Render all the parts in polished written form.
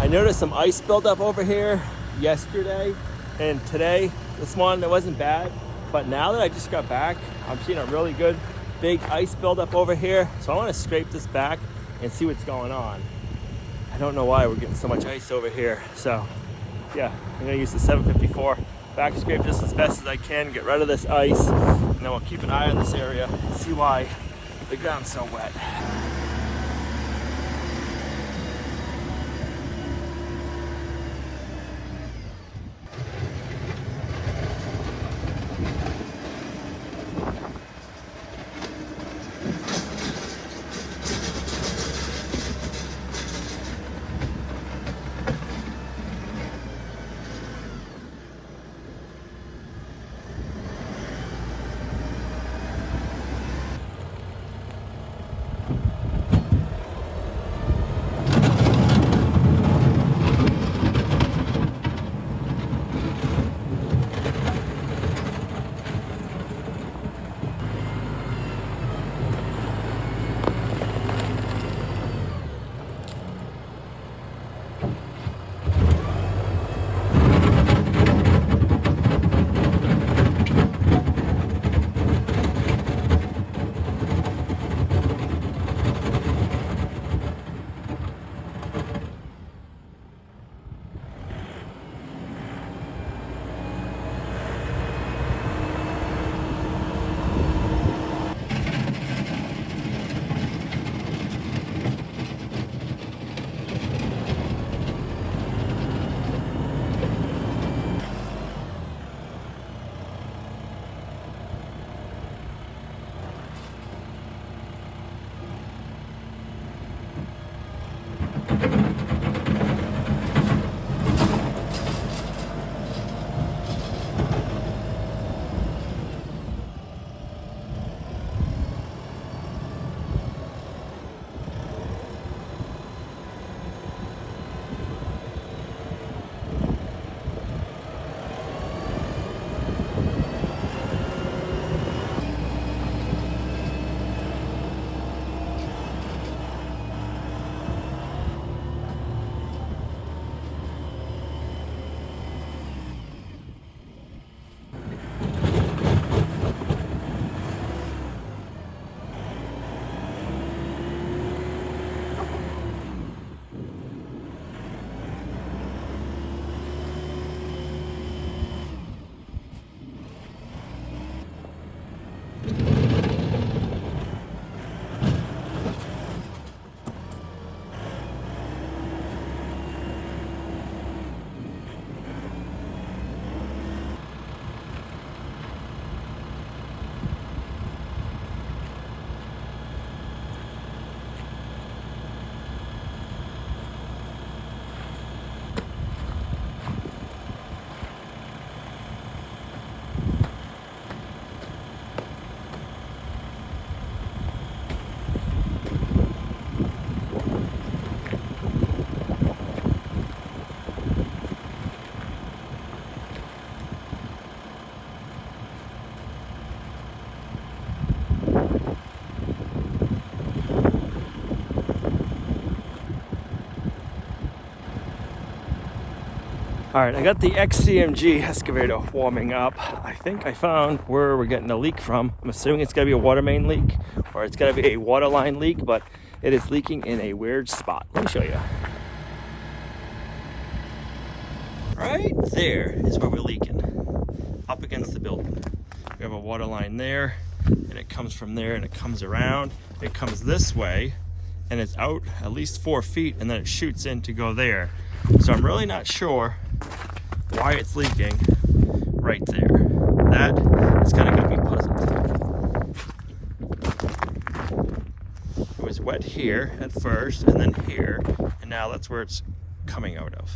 I noticed some ice buildup over here yesterday and today. This morning it wasn't bad, but now that I just got back, I'm seeing a really good big ice buildup over here. So I want to scrape this back and see what's going on. I don't know why we're getting so much ice over here. So yeah, I'm gonna use the 754 back scrape just as best as I can, get rid of this ice, and then we'll keep an eye on this area and see why the ground's so wet. All right, I got the XCMG excavator warming up. I think I found where we're getting a leak from. I'm assuming it's gotta be a water main leak or it's gotta be a water line leak, but it is leaking in a weird spot. Let me show you. Right there is where we're leaking, up against the building. We have a water line there, and it comes from there and it comes around. It comes this way, and it's out at least 4 feet, and then it shoots in to go there. So I'm really not sure why it's leaking right there. That is kind of going to be puzzled. It was wet here at first, and then here, and now that's where it's coming out of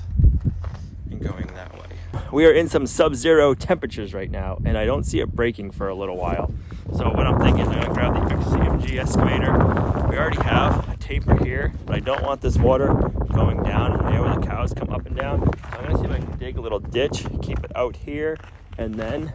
and going that way. We are in some sub-zero temperatures right now, and I don't see it breaking for a little while. So what I'm thinking is I'm going to grab the XCMG excavator. We already have a taper here, but I don't want this water going down in there where the cows come up and down. So I'm going to see if I can dig a little ditch, keep it out here, and then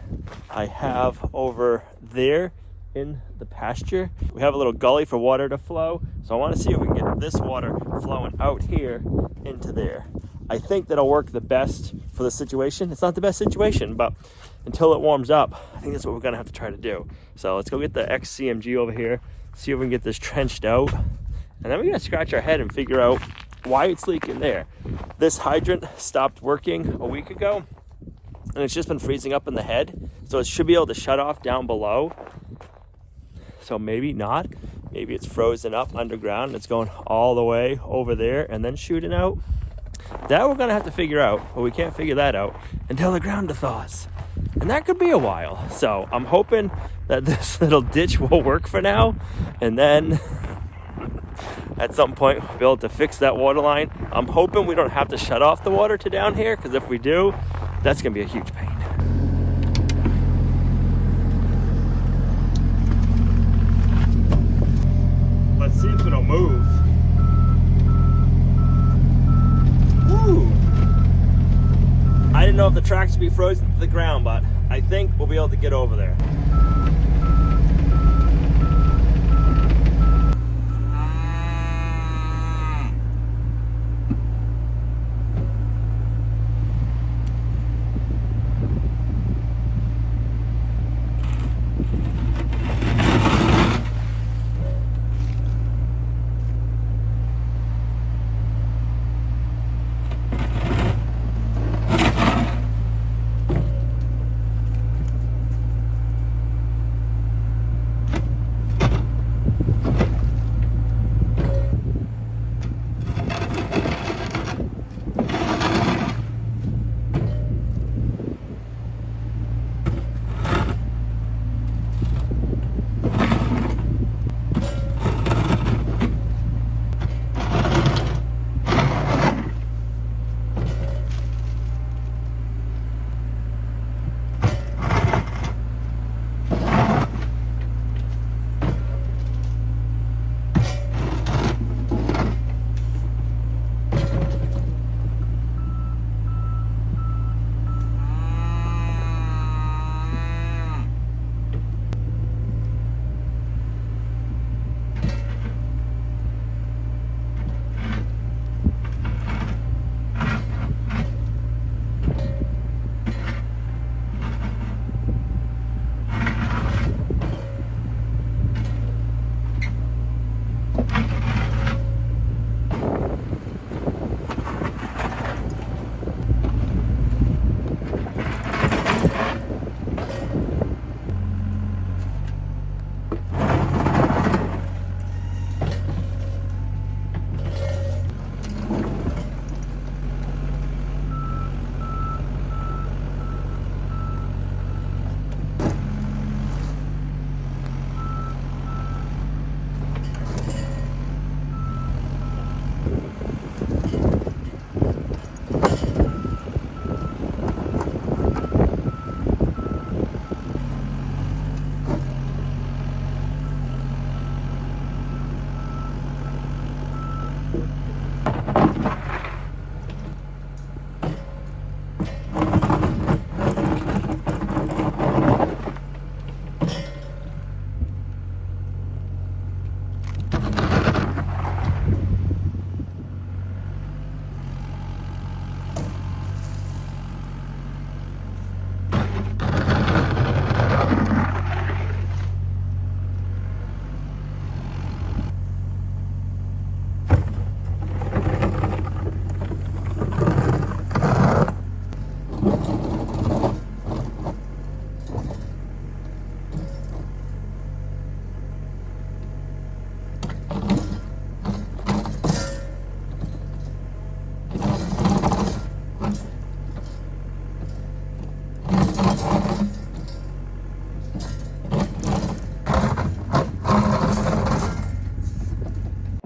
I have over there in the pasture, we have a little gully for water to flow. So I want to see if we can get this water flowing out here into there. I think that'll work the best for the situation. It's not the best situation, but until it warms up, I think that's what we're gonna have to try to do. So let's go get the XCMG over here, see if we can get this trenched out, and then we're gonna scratch our head and figure out why it's leaking there. This hydrant stopped working a week ago, and it's just been freezing up in the head, so it should be able to shut off down below. So maybe not. Maybe it's frozen up underground and it's going all the way over there and then shooting out. That we're gonna have to figure out, but we can't figure that out until the ground thaws. And that could be a while. So I'm hoping that this little ditch will work for now, and then at some point we'll be able to fix that water line. I'm hoping we don't have to shut off the water to down here, because if we do, that's gonna be a huge pain. Let's see if it'll move. Woo! I didn't know if the tracks would be frozen to the ground, but I think we'll be able to get over there.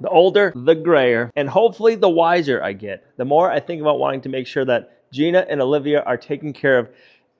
The older, the grayer, and hopefully the wiser I get. The more I think about wanting to make sure that Gina and Olivia are taken care of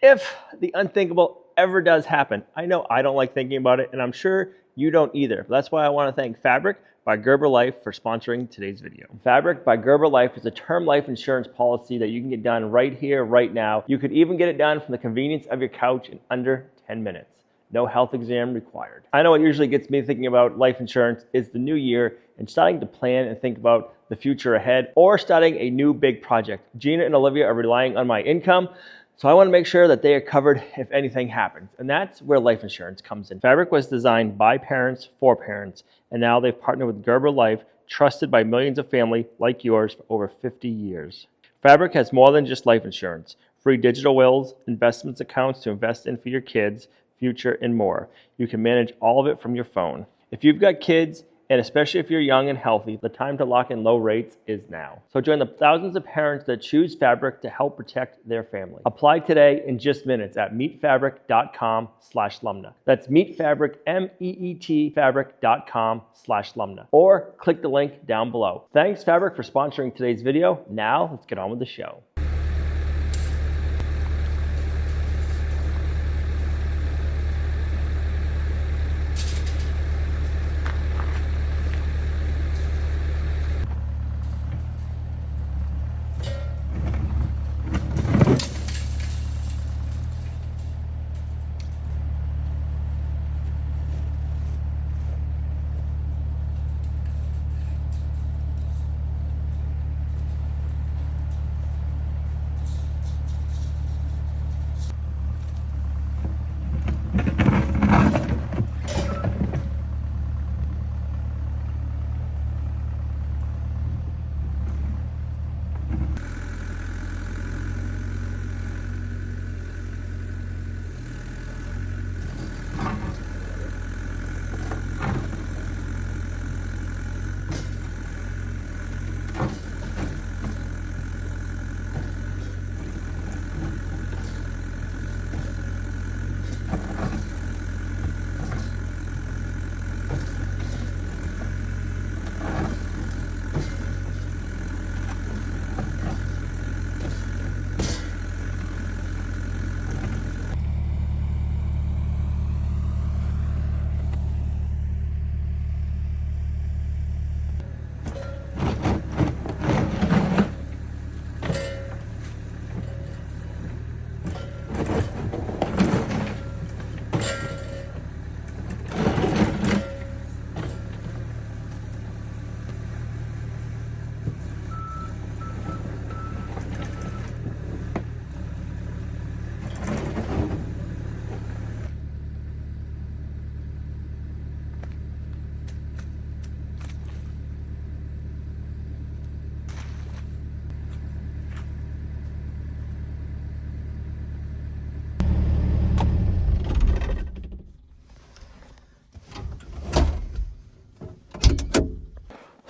if the unthinkable ever does happen. I know I don't like thinking about it, and I'm sure you don't either. That's why I want to thank Fabric by Gerber Life for sponsoring today's video. Fabric by Gerber Life is a term life insurance policy that you can get done right here, right now. You could even get it done from the convenience of your couch in under 10 minutes. No health exam required. I know what usually gets me thinking about life insurance is the new year and starting to plan and think about the future ahead, or starting a new big project. Gina and Olivia are relying on my income, so I want to make sure that they are covered if anything happens. And that's where life insurance comes in. Fabric was designed by parents for parents, and now they've partnered with Gerber Life, trusted by millions of families like yours for over 50 years. Fabric has more than just life insurance. Free digital wills, investments accounts to invest in for your kids, future, and more. You can manage all of it from your phone. If you've got kids, and especially if you're young and healthy, the time to lock in low rates is now. So join the thousands of parents that choose Fabric to help protect their family. Apply today in just minutes at meetfabric.com/Lumnah. That's meetfabric, MEET fabric.com/Lumnah. Or click the link down below. Thanks Fabric for sponsoring today's video. Now let's get on with the show.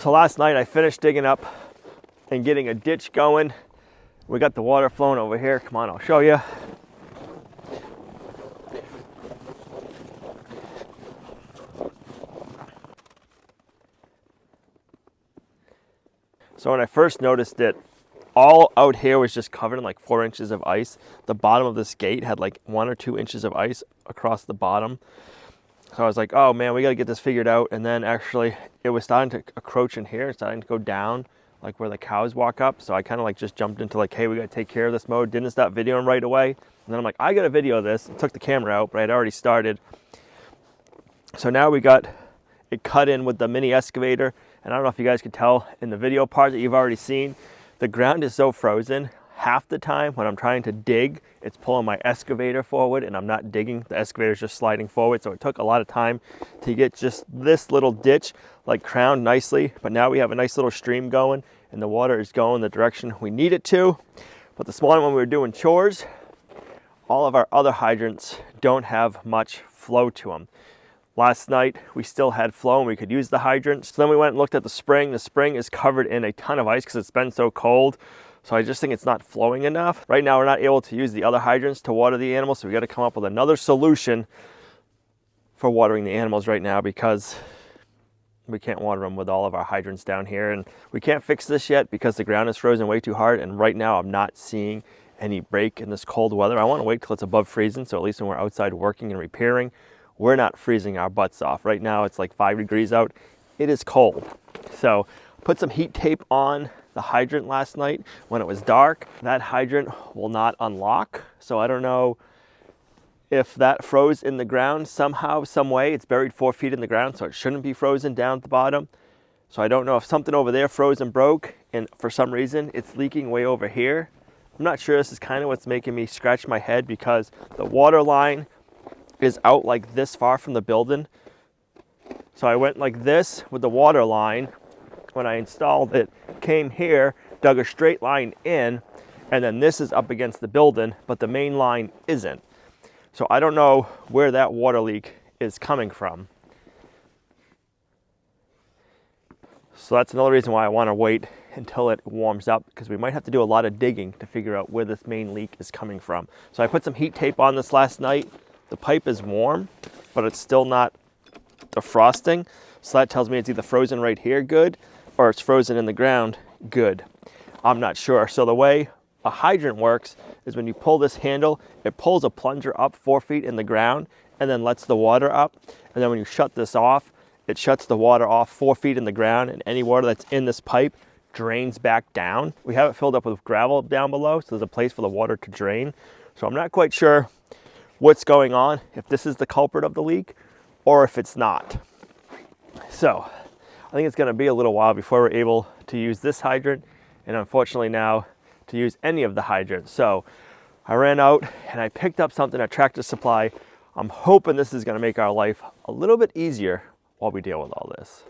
So last night I finished digging up and getting a ditch going. We got the water flowing over here. Come on, I'll show you. So when I first noticed it, all out here was just covered in like 4 inches of ice. The bottom of this gate had like 1 or 2 inches of ice across the bottom. So I was like, oh man, we got to get this figured out. And then actually it was starting to encroach in here, starting to go down like where the cows walk up. So I kind of like just jumped into like, hey, we got to take care of this mode. Didn't stop videoing right away. And then I'm like, I got to video this. Took the camera out, but I'd already started. So now we got it cut in with the mini excavator. And I don't know if you guys could tell in the video part that you've already seen, the ground is so frozen. Half the time when I'm trying to dig, it's pulling my excavator forward and I'm not digging. The excavator is just sliding forward. So it took a lot of time to get just this little ditch like crowned nicely. But now we have a nice little stream going and the water is going the direction we need it to. But this morning when we were doing chores, all of our other hydrants don't have much flow to them. Last night we still had flow and we could use the hydrants. So then we went and looked at the spring. The spring is covered in a ton of ice because it's been so cold. So I just think it's not flowing enough. Right now we're not able to use the other hydrants to water the animals, so we got to come up with another solution for watering the animals right now because we can't water them with all of our hydrants down here. And we can't fix this yet because the ground is frozen way too hard. And right now I'm not seeing any break in this cold weather. I want to wait till it's above freezing, so at least when we're outside working and repairing, we're not freezing our butts off. Right now it's like 5 degrees out. It is cold. So put some heat tape on the hydrant last night when it was dark. That hydrant will not unlock. So I don't know if that froze in the ground somehow, some way. It's buried 4 feet in the ground, so it shouldn't be frozen down at the bottom. So I don't know if something over there froze and broke, and for some reason it's leaking way over here. I'm not sure. This is kind of what's making me scratch my head, because the water line is out like this far from the building. So I went like this with the water line when I installed it, came here, dug a straight line in, and then this is up against the building, but the main line isn't. So I don't know where that water leak is coming from. So that's another reason why I want to wait until it warms up, because we might have to do a lot of digging to figure out where this main leak is coming from. So I put some heat tape on this last night. The pipe is warm, but it's still not defrosting. So that tells me it's either frozen right here, good, or it's frozen in the ground, good. I'm not sure. So the way a hydrant works is when you pull this handle, it pulls a plunger up 4 feet in the ground and then lets the water up. And then when you shut this off, it shuts the water off 4 feet in the ground, and any water that's in this pipe drains back down. We have it filled up with gravel down below, so there's a place for the water to drain. So I'm not quite sure what's going on, if this is the culprit of the leak or if it's not. So I think it's going to be a little while before we're able to use this hydrant, and unfortunately now to use any of the hydrants. So I ran out and I picked up something at Tractor Supply. I'm hoping this is going to make our life a little bit easier while we deal with all this.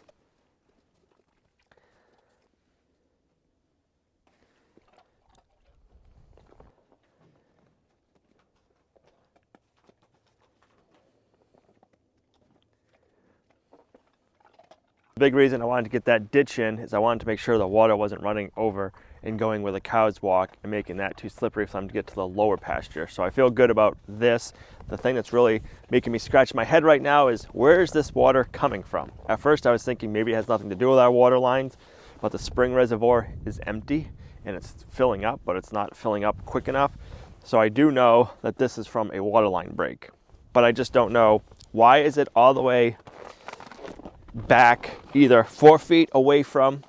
The big reason I wanted to get that ditch in is I wanted to make sure the water wasn't running over and going where the cows walk and making that too slippery for them to get to the lower pasture. So I feel good about this. The thing that's really making me scratch my head right now is, where is this water coming from? At first I was thinking maybe it has nothing to do with our water lines, but the spring reservoir is empty and it's filling up, but it's not filling up quick enough. So I do know that this is from a water line break, but I just don't know why is it all the way back, either 4 feet away from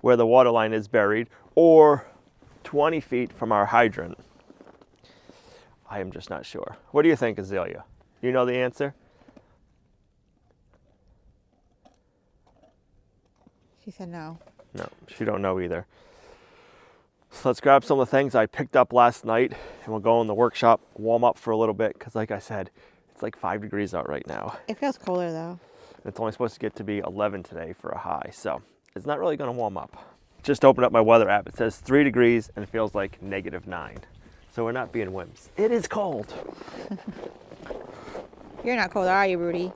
where the water line is buried or 20 feet from our hydrant. I am just not sure. What do you think, Azalea? You know the answer? She said no. No, she don't know either. So let's grab some of the things I picked up last night and we'll go in the workshop, warm up for a little bit, because like I said, it's like 5 degrees out right now. It feels colder though. It's only supposed to get to be 11 today for a high, so it's not really going to warm up. Just opened up my weather app. It says 3 degrees and it feels like -9. So we're not being wimps. It is cold. You're not cold, are you, Rudy?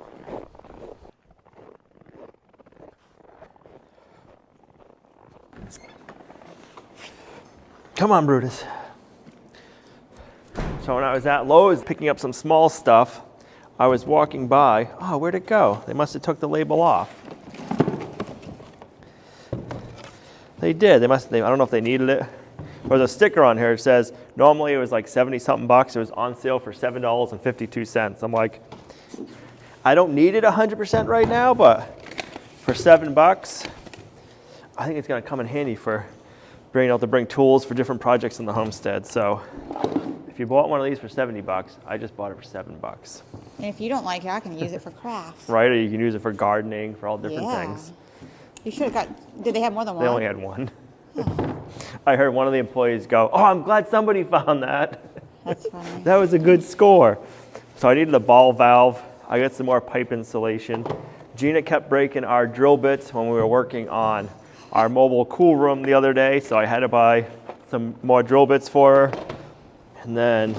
Come on, Brutus. So when I was at Lowe's picking up some small stuff, I was walking by. Oh, where'd it go? They must have took the label off. They did. I don't know if they needed it. There's a sticker on here. It says normally it was like 70 something bucks. It was on sale for $7.52. I'm like, I don't need it 100% right now, but for $7, I think it's going to come in handy for being able to bring tools for different projects in the homestead. So if you bought one of these for 70 bucks, I just bought it for $7. And if you don't like it, I can use it for crafts. Right, or you can use it for gardening, for all different things. You should have got, did they have more than one? They only had one. Oh. I heard one of the employees go, "Oh, I'm glad somebody found that." That's funny. That was a good score. So I needed a ball valve. I got some more pipe insulation. Gina kept breaking our drill bits when we were working on our mobile cool room the other day, so I had to buy some more drill bits for her. And then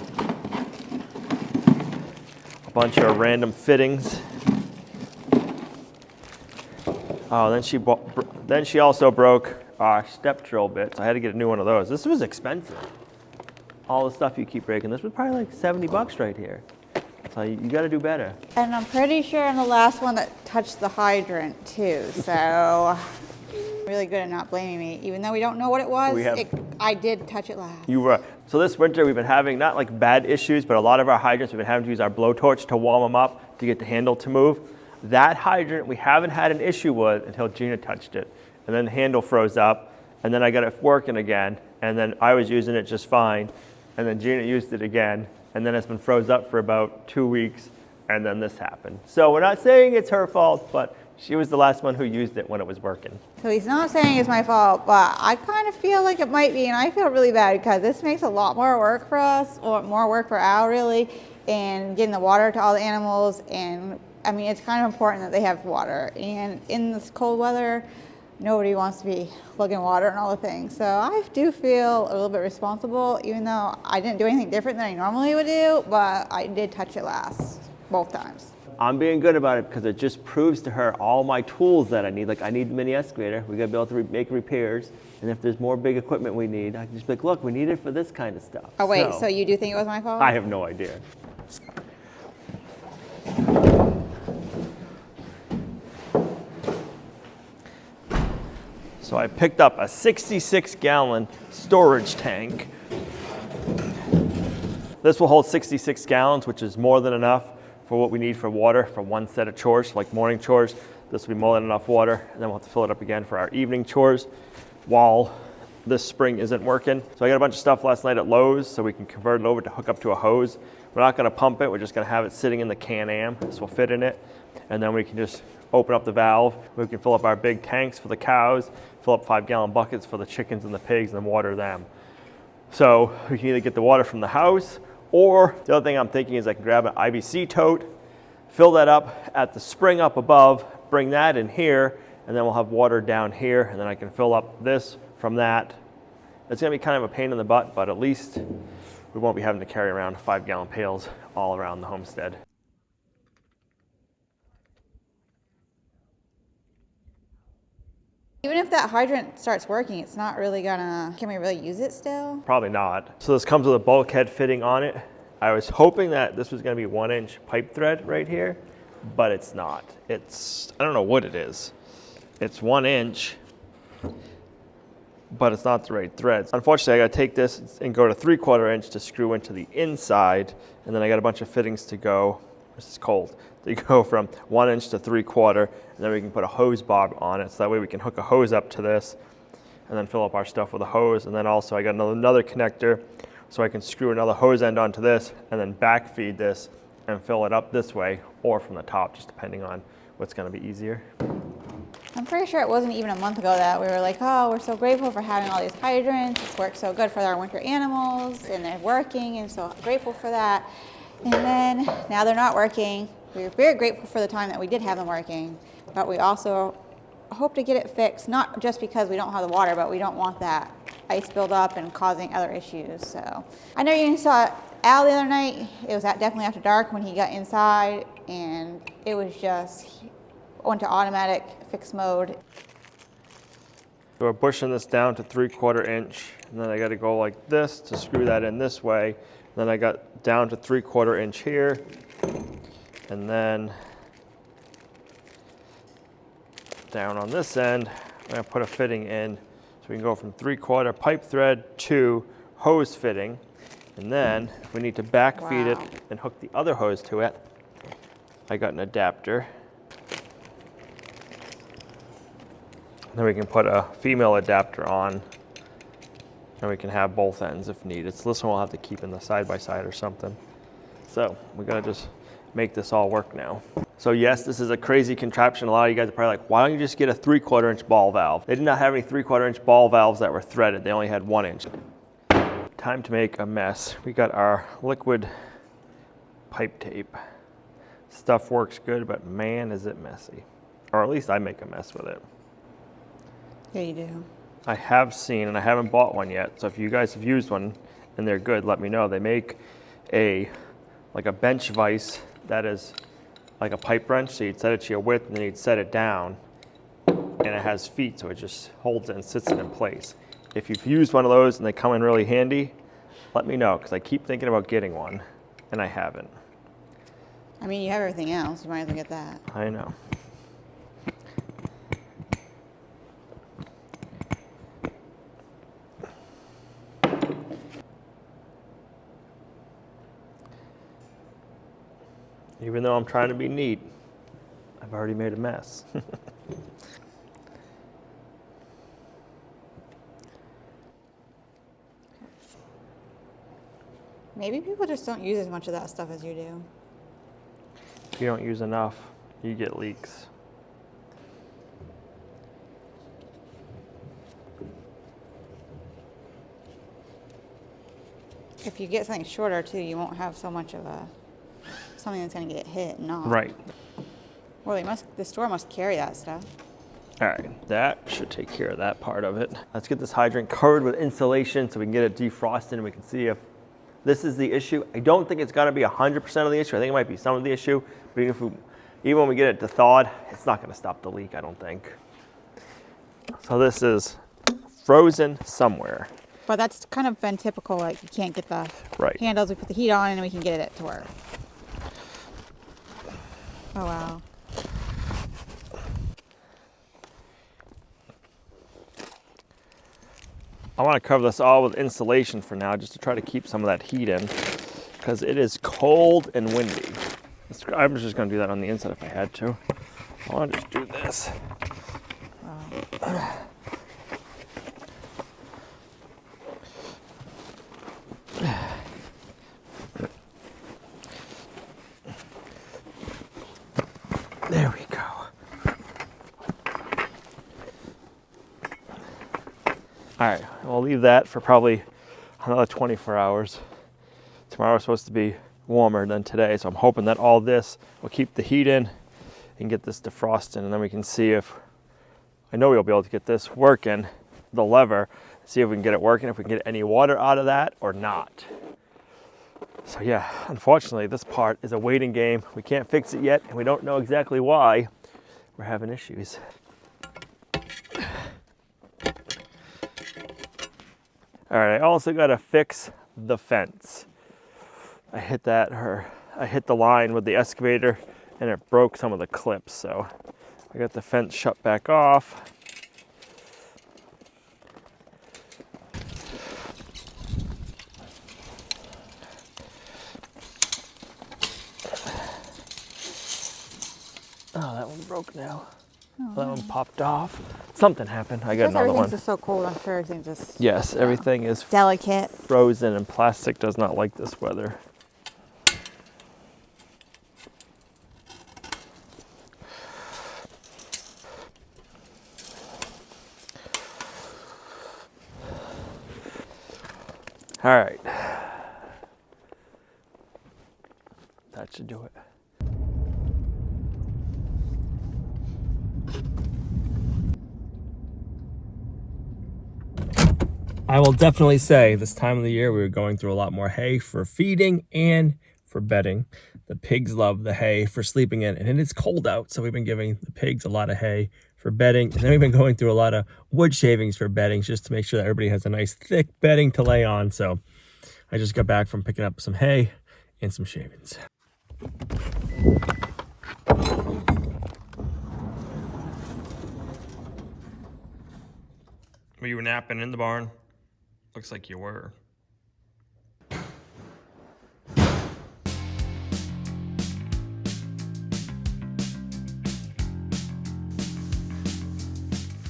a bunch of random fittings. Oh, then she also broke our step drill bits. I had to get a new one of those. This was expensive. All the stuff you keep breaking. This was probably like 70 bucks right here. So you got to do better. And I'm pretty sure I'm the last one that touched the hydrant too. So really good at not blaming me, even though we don't know what it was. I did touch it last. You were. So this winter we've been having not like bad issues, but a lot of our hydrants we've been having to use our blowtorch to warm them up to get the handle to move. That hydrant we haven't had an issue with until Gina touched it. And then the handle froze up, and then I got it working again, and then I was using it just fine, and then Gina used it again, and then it's been froze up for about 2 weeks, and then this happened. So we're not saying it's her fault, but She was the last one who used it when it was working. So he's not saying it's my fault, but I kind of feel like it might be, and I feel really bad because this makes a lot more work for us, or more work for Al really, and getting the water to all the animals. And I mean, it's kind of important that they have water. And in this cold weather, nobody wants to be lugging water and all the things. So I do feel a little bit responsible, even though I didn't do anything different than I normally would do, but I did touch it both times. I'm being good about it because it just proves to her all my tools that I need. Like I need a mini excavator. We gotta be able to make repairs. And if there's more big equipment we need, I can just be like, look, we need it for this kind of stuff. Oh wait, so you do think it was my fault? I have no idea. So I picked up a 66-gallon storage tank. This will hold 66 gallons, which is more than enough for what we need for water for one set of chores, like morning chores. This will be more than enough water, and then we'll have to fill it up again for our evening chores while this spring isn't working. So I got a bunch of stuff last night at Lowe's, so we can convert it over to hook up to a hose. We're not gonna pump it, we're just gonna have it sitting in the Can-Am. This will fit in it, and then we can just open up the valve. We can fill up our big tanks for the cows, fill up 5-gallon buckets for the chickens and the pigs, and water them. So we can either get the water from the house, or the other thing I'm thinking is I can grab an IBC tote, fill that up at the spring up above, bring that in here, and then we'll have water down here, and then I can fill up this from that. It's gonna be kind of a pain in the butt, but at least we won't be having to carry around 5-gallon pails all around the homestead. Even if that hydrant starts working, it's not really gonna, can we really use it still? Probably not. So this comes with a bulkhead fitting on it. I was hoping that this was gonna be 1-inch pipe thread right here, but it's not. It's, I don't know what it is. It's 1 inch, but it's not the right thread. Unfortunately, I gotta take this and go to 3/4 inch to screw into the inside, and then I got a bunch of fittings to go, this is cold, to go from 1 inch to 3/4, and then we can put a hose bob on it, so that way we can hook a hose up to this, and then fill up our stuff with a hose. And then also I got another connector, so I can screw another hose end onto this, and then back feed this, and fill it up this way, or from the top, just depending on what's gonna be easier. I'm pretty sure it wasn't even a month ago that we were like, oh, we're so grateful for having all these hydrants. It's worked so good for our winter animals, and they're working, and so grateful for that. And then now they're not working. We're very grateful for the time that we did have them working, but we also hope to get it fixed, not just because we don't have the water, but we don't want that ice buildup and causing other issues. So I know you saw Al the other night. It was definitely after dark when he got inside, and it was just, he went to automatic fix mode. So we're pushing this down to 3/4 inch, and then I got to go like this to screw that in this way. Then I got down to 3/4 inch here, and then down on this end, I'm gonna put a fitting in, so we can go from 3/4 pipe thread to hose fitting. And then if we need to back feed it and hook the other hose to it, I got an adapter. Then we can put a female adapter on, and we can have both ends if needed. So this one we'll have to keep in the side-by-side or something. So we gotta just make this all work now. So yes, this is a crazy contraption. A lot of you guys are probably like, why don't you just get a 3/4 inch ball valve? They did not have any 3/4 inch ball valves that were threaded. They only had 1 inch. Time to make a mess. We got our liquid pipe tape. Stuff works good, but man, is it messy. Or at least I make a mess with it. Yeah, you do. I have seen, and I haven't bought one yet, so if you guys have used one and they're good, let me know. They make like a bench vise that is like a pipe wrench, so you'd set it to your width and then you'd set it down, and it has feet, so it just holds it and sits it in place. If you've used one of those and they come in really handy, let me know, because I keep thinking about getting one, and I haven't. I mean, you have everything else. You might as well get that. I know. Even though I'm trying to be neat, I've already made a mess. Maybe people just don't use as much of that stuff as you do. If you don't use enough, you get leaks. if you get something shorter too, you won't have so much of a something that's gonna get hit. No. Right. Well, the store must carry that stuff. All right, that should take care of that part of it. Let's get this hydrant covered with insulation so we can get it defrosted and we can see if this is the issue. I don't think it's gonna be 100% of the issue. I think it might be some of the issue, but even when we get it thawed, it's not gonna stop the leak, I don't think. So this is frozen somewhere. But that's kind of been typical, like you can't get the Right. handles, we put the heat on and we can get it to work. Oh wow. I want to cover this all with insulation for now, just to try to keep some of that heat in, because it is cold and windy. I'm just going to do that on the inside if I had to. I want to just do this. Wow. There we go. All right, we'll leave that for probably another 24 hours. Tomorrow's supposed to be warmer than today, so I'm hoping that all this will keep the heat in and get this defrosting, and then we can see if, I know we'll be able to get this working, the lever, see if we can get it working, if we can get any water out of that or not. So yeah, unfortunately, this part is a waiting game. We can't fix it yet, and we don't know exactly why we're having issues. All right, I also got to fix the fence. I hit the line with the excavator and it broke some of the clips. So I got the fence shut back off. Oh, that one broke now. Oh, that one popped off. Something happened. I got another one. Everything's just so cold. I'm sure everything's just Yes, everything is delicate, frozen, and plastic does not like this weather. All right. That should do it. I will definitely say this time of the year we were going through a lot more hay for feeding and for bedding. The pigs love the hay for sleeping in, and it is cold out, so we've been giving the pigs a lot of hay for bedding, and then we've been going through a lot of wood shavings for bedding just to make sure that everybody has a nice thick bedding to lay on. So I just got back from picking up some hay and some shavings. Were you napping in the barn? Looks like you were.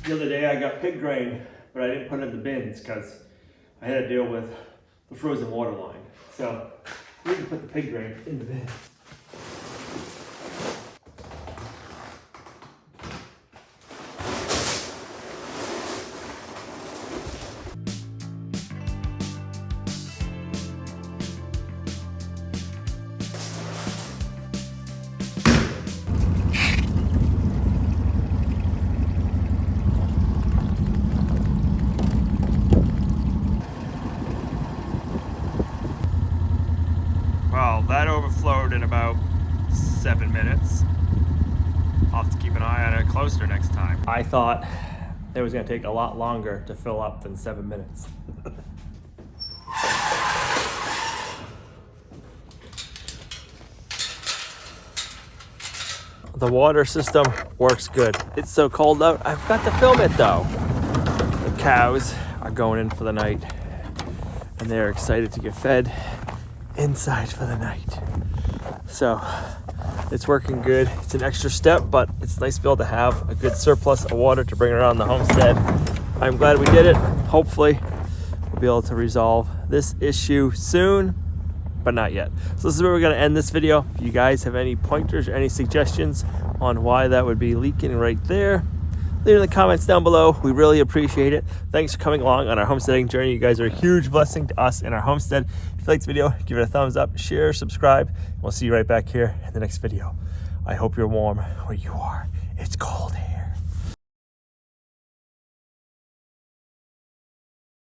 The other day I got pig grain, but I didn't put it in the bins because I had to deal with the frozen water line. So we need to put the pig grain in the bin. Well, that overflowed in about 7 minutes. I'll have to keep an eye on it closer next time. I thought it was going to take a lot longer to fill up than 7 minutes. The water system works good. It's so cold out, I've got to film it though. The cows are going in for the night and they're excited to get fed inside for the night. So it's working good. It's an extra step, but it's nice to be able to have a good surplus of water to bring around the homestead. I'm glad we did it. Hopefully we'll be able to resolve this issue soon, but not yet. So this is where we're gonna end this video. If you guys have any pointers or any suggestions on why that would be leaking right there, leave it in the comments down below. We really appreciate it. Thanks for coming along on our homesteading journey. You guys are a huge blessing to us in our homestead. If you liked the video, give it a thumbs up, share, subscribe. We'll see you right back here in the next video. I hope you're warm where you are. It's cold here.